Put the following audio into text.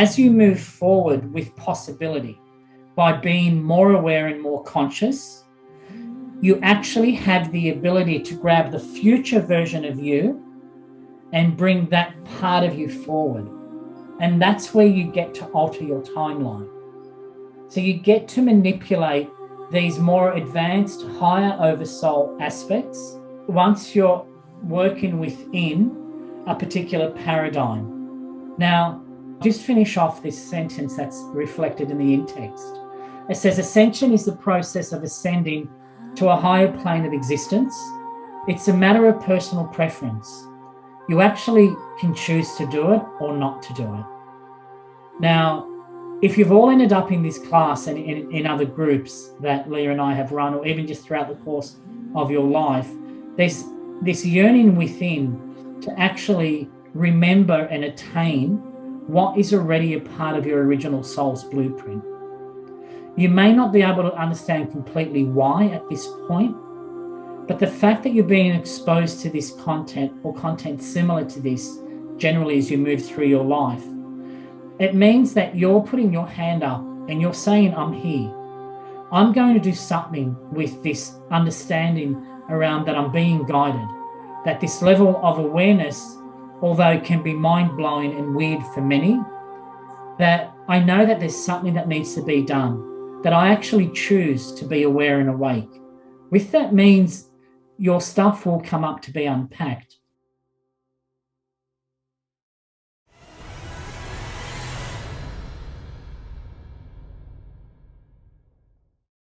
as you move forward with possibility, by being more aware and more conscious, you actually have the ability to grab the future version of you and bring that part of you forward. And that's where you get to alter your timeline. So you get to manipulate these more advanced, higher oversoul aspects once you're working within a particular paradigm. Now, just finish off this sentence that's reflected in the in-text. It says, ascension is the process of ascending to a higher plane of existence. It's a matter of personal preference. You actually can choose to do it or not to do it. Now, if you've all ended up in this class and in other groups that Leah and I have run, or even just throughout the course of your life, there's this yearning within to actually remember and attain what is already a part of your original soul's blueprint. You may not be able to understand completely why at this point, but the fact that you're being exposed to this content or content similar to this generally as you move through your life, it means that you're putting your hand up and you're saying, I'm here. I'm going to do something with this understanding around that I'm being guided, that this level of awareness, although it can be mind-blowing and weird for many, that I know that there's something that needs to be done, that I actually choose to be aware and awake. With that means your stuff will come up to be unpacked.